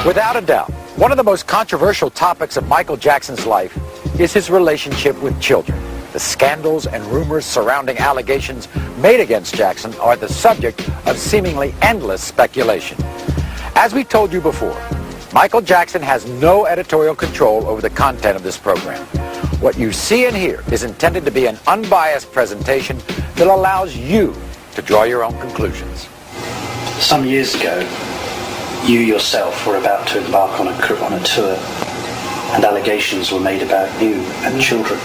Without a doubt, one of the most controversial topics of Michael Jackson's life is his relationship with children. The scandals and rumors surrounding allegations made against Jackson are the subject of seemingly endless speculation. As we told you before, Michael Jackson has no editorial control over the content of this program. What you see and hear is intended to be an unbiased presentation that allows you to draw your own conclusions. Some years ago, you yourself were about to embark on a tour, and allegations were made about you and children.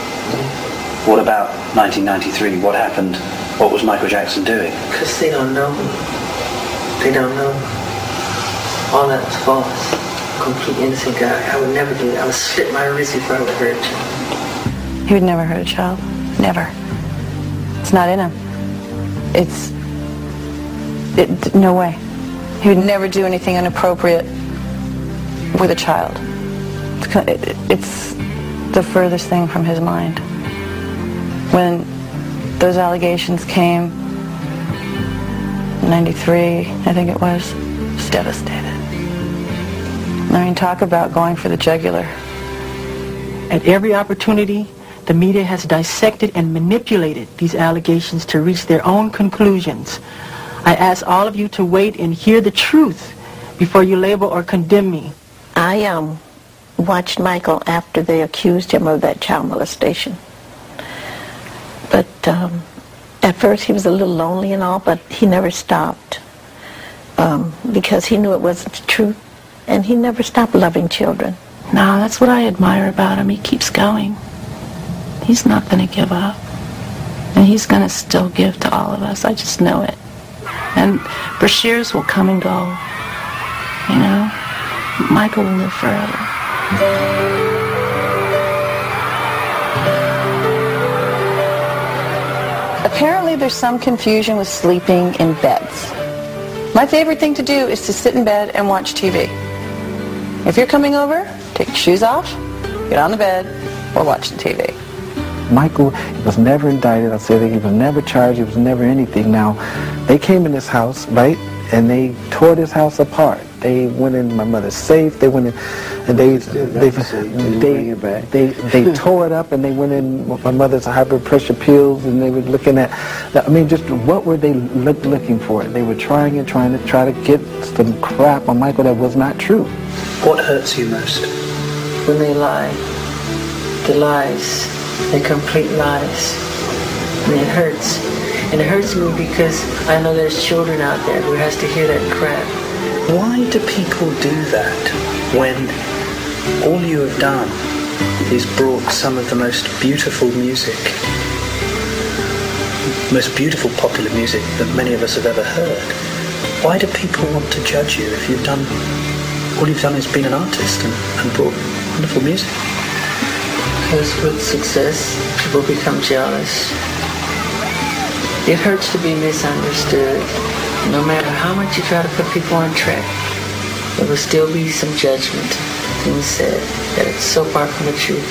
What about 1993? What happened? What was Michael Jackson doing? Because they don't know. They don't know. All that was false. Complete innocent guy. I would never do that. I would slit my wrist if I would hurt you. He would never hurt a child. Never. It's not in him. No way. He would never do anything inappropriate with a child. It's the furthest thing from his mind. When those allegations came, 93, I think it was devastated. I mean, talk about going for the jugular. At every opportunity, the media has dissected and manipulated these allegations to reach their own conclusions. I ask all of you to wait and hear the truth before you label or condemn me. I watched Michael after they accused him of that child molestation. But at first he was a little lonely and all, but he never stopped because he knew it wasn't the truth, and he never stopped loving children. No, that's what I admire about him. He keeps going. He's not going to give up. And he's going to still give to all of us. I just know it. And Bashirs will come and go. You know? Michael will live forever. Apparently there's some confusion with sleeping in beds. My favorite thing to do is to sit in bed and watch TV. If you're coming over, take your shoes off, get on the bed, or watch the TV. Michael was never indicted. I said that he was never charged. He was never anything. Now, they came in this house, right, and they tore this house apart. They went in my mother's safe. They went in, and they tore it up, and they went in my mother's high blood pressure pills, and they were looking at. I mean, just what were they looking for? They were trying to get some crap on Michael that was not true. What hurts you most? When they lie. The lies. They're complete lies. And it hurts. And it hurts me because I know there's children out there who has to hear that crap. Why do people do that when all you have done is brought some of the most beautiful music, most beautiful popular music that many of us have ever heard? Why do people want to judge you if all you've done is been an artist and brought wonderful music? Because with success, people become jealous. It hurts to be misunderstood. No matter how much you try to put people on track, there will still be some judgment, things said, that it's so far from the truth.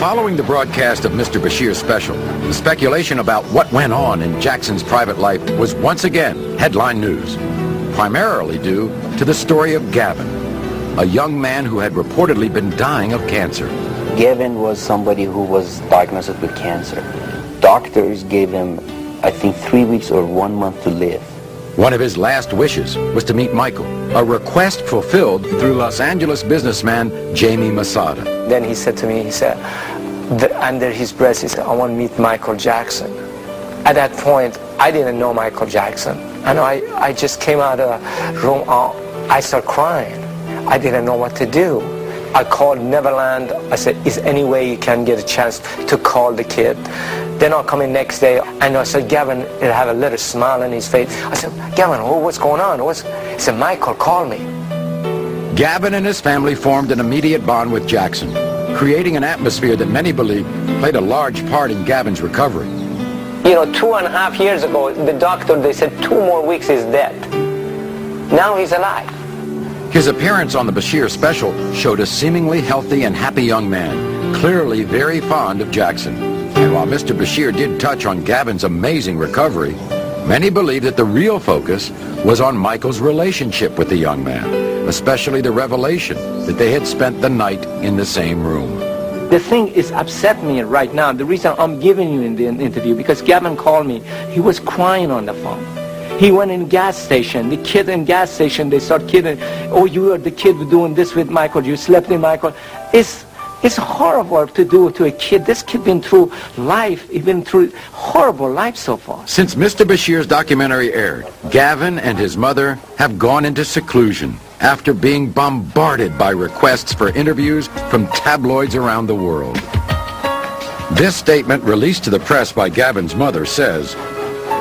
Following the broadcast of Mr. Bashir's special, the speculation about what went on in Jackson's private life was once again headline news, primarily due to the story of Gavin, a young man who had reportedly been dying of cancer. Gavin was somebody who was diagnosed with cancer. Doctors gave him, I think, 3 weeks or 1 month to live. One of his last wishes was to meet Michael, a request fulfilled through Los Angeles businessman Jamie Masada. Then he said to me, he said, under his breath, he said, I want to meet Michael Jackson. At that point, I didn't know Michael Jackson. I know I just came out of the room, I started crying. I didn't know what to do. I called Neverland. I said, is any way you can get a chance to call the kid? Then I'll come in next day, and I said, Gavin, he'll have a little smile on his face. I said, Gavin, what's going on? He said, Michael, call me. Gavin and his family formed an immediate bond with Jackson, creating an atmosphere that many believe played a large part in Gavin's recovery. You know, 2.5 years ago, the doctor, they said 2 more weeks he's dead. Now he's alive. His appearance on the Bashir special showed a seemingly healthy and happy young man, clearly very fond of Jackson. And while Mr. Bashir did touch on Gavin's amazing recovery, many believe that the real focus was on Michael's relationship with the young man, especially the revelation that they had spent the night in the same room. The thing is upset me right now. The reason I'm giving you in the interview, because Gavin called me. He was crying on the phone. He went in gas station. The kid in gas station, they start kidding. Oh, you are the kid doing this with Michael. You slept with Michael. It's horrible to do to a kid. This kid been through life. He's been through horrible life so far. Since Mr. Bashir's documentary aired, Gavin and his mother have gone into seclusion after being bombarded by requests for interviews from tabloids around the world. This statement released to the press by Gavin's mother says,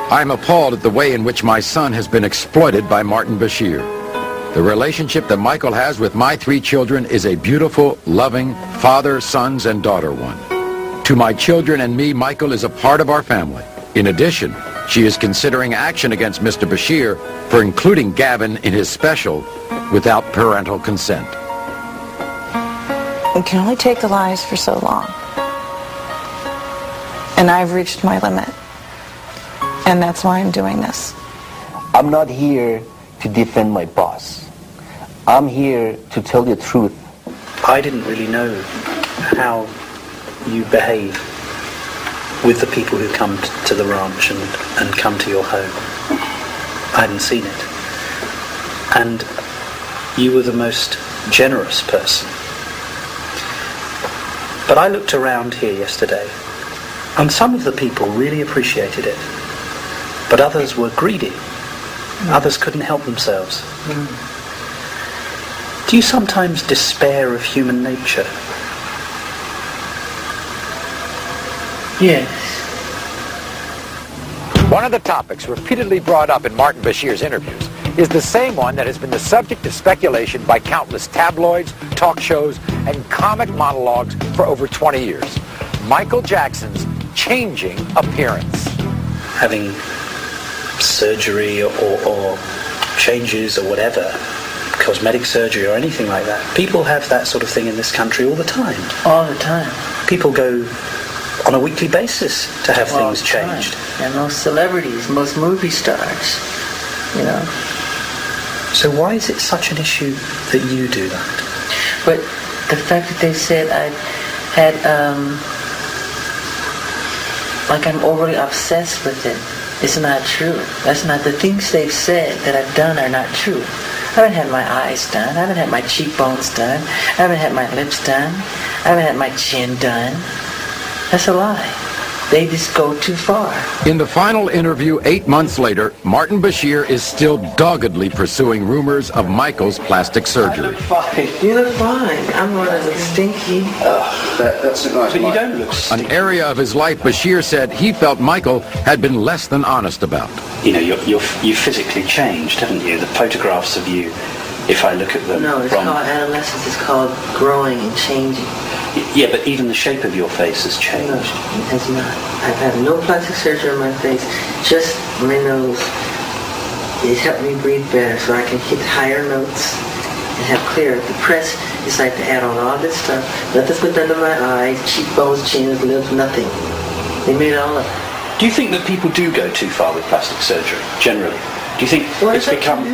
I'm appalled at the way in which my son has been exploited by Martin Bashir. The relationship that Michael has with my 3 children is a beautiful, loving, father, sons, and daughter one. To my children and me, Michael is a part of our family. In addition, she is considering action against Mr. Bashir for including Gavin in his special without parental consent. We can only take the lies for so long. And I've reached my limit. And that's why I'm doing this. I'm not here to defend my boss. I'm here to tell the truth. I didn't really know how you behave with the people who come to the ranch and come to your home. I hadn't seen it. And you were the most generous person. But I looked around here yesterday, and some of the people really appreciated it. But others were greedy. Others couldn't help themselves. Do you sometimes despair of human nature? Yes. One of the topics repeatedly brought up in Martin Bashir's interviews is the same one that has been the subject of speculation by countless tabloids, talk shows, and comic monologues for over 20 years. Michael Jackson's changing appearance. Having surgery or changes or whatever, cosmetic surgery or anything like that. People have that sort of thing in this country all the time. All the time. People go on a weekly basis to have things changed. And most celebrities, most movie stars, you know. So why is it such an issue that you do that? But the fact that they said I had, like I'm overly obsessed with it, it's not true. That's not, the things they've said that I've done are not true. I haven't had my eyes done. I haven't had my cheekbones done. I haven't had my lips done. I haven't had my chin done. That's a lie. They just go too far. In the final interview 8 months later, Martin Bashir is still doggedly pursuing rumors of Michael's plastic surgery. You look fine. I'm one of the stinky. That's nice. But you don't look stinky. An area of his life Bashir said he felt Michael had been less than honest about. You know, you physically changed, haven't you? The photographs of you, if I look at them. No, it's called adolescence. It's called growing and changing. Yeah, but even the shape of your face has changed. No, it has not. I've had no plastic surgery on my face, just my nose. It helped me breathe better so I can hit higher notes and have clearer. The press is like to add on all this stuff. Nothing's been done to my eyes, cheekbones, chins, lips, nothing. They made it all up. Do you think that people do go too far with plastic surgery, generally? Do you think it's become...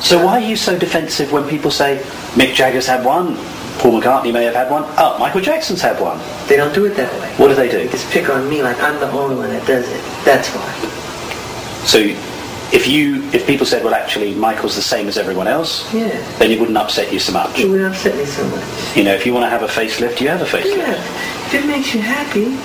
So why are you so defensive when people say, Mick Jagger's had one, Paul McCartney may have had one, oh, Michael Jackson's had one? They don't do it that way. What do they do? They just pick on me like I'm the only one that does it. That's why. So if people said, well, actually, Michael's the same as everyone else, then it wouldn't upset you so much. It wouldn't upset me so much. You know, if you want to have a facelift, you have a facelift. Yeah, if it makes you happy.